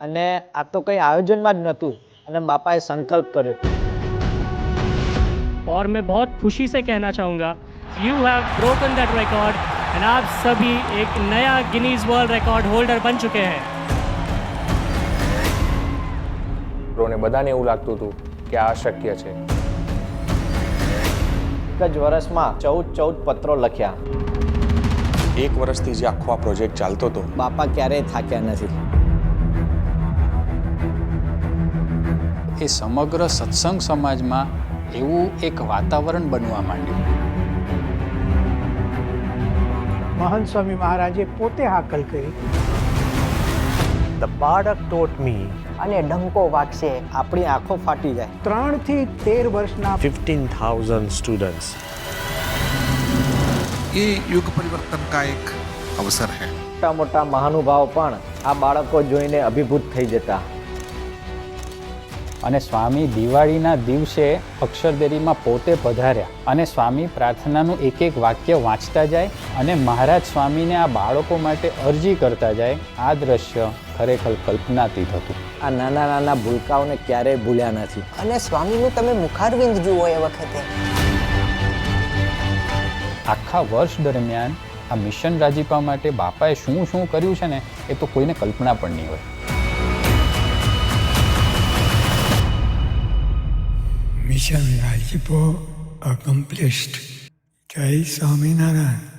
અને આ તો કંઈ આયોજનમાં જ નહોતું અને બાપાએ સંકલ્પ કર્યો। और मैं बहुत खुशी से कहना चाहूँगा you have broken that record and आप सभी एक नया गिनीज वर्ल्ड रिकॉर्ड होल्डर बन चुके हैं। ને બધાને એવું લાગતું હતું કે આ અશક્ય છે। એક જ વર્ષમાં 14 પત્રો લખ્યા। એક વર્ષથી જે આખો આ પ્રોજેક્ટ ચાલતો હતો, બાપા ક્યારેય થાક્યા નથી। એ સમગ્ર સત્સંગ સમાજમાં એવું એક વાતાવરણ બનવા માંડ્યું। મહંત સ્વામી મહારાજે પોતે હાકલ કરી। The બાળક taught me અને ડંકો વાગશે આપણી આંખો ફાટી જાય। 3 થી 13 વર્ષના 15,000 students। ये युग परिवर्तन का एक अवसर है। મોટા મોટા મહાનુભાવો પણ આ બાળકો જોઈને અભિભૂત થઈ જતા। અને સ્વામી દિવાળીના દિવસે અક્ષરદેરીમાં પોતે પધાર્યા અને સ્વામી પ્રાર્થનાનું એક એક વાક્ય વાંચતા જાય અને મહારાજ સ્વામીને આ બાળકો માટે અરજી કરતા જાય। આ દ્રશ્ય ખરેખર કલ્પનાતીત હતું। આ નાના નાના ભૂલકાઓને ક્યારેય ભૂલ્યા નથી। અને સ્વામીનું તમે મુખારવિંદ જુઓ એ વખતે। આખા વર્ષ દરમિયાન આ મિશન રાજીપા માટે બાપાએ શું શું કર્યું છે ને એ તો કોઈને કલ્પના પણ નહીં હોય। મિશન રાજીપો accomplished। જય સ્વામિનારાયણ।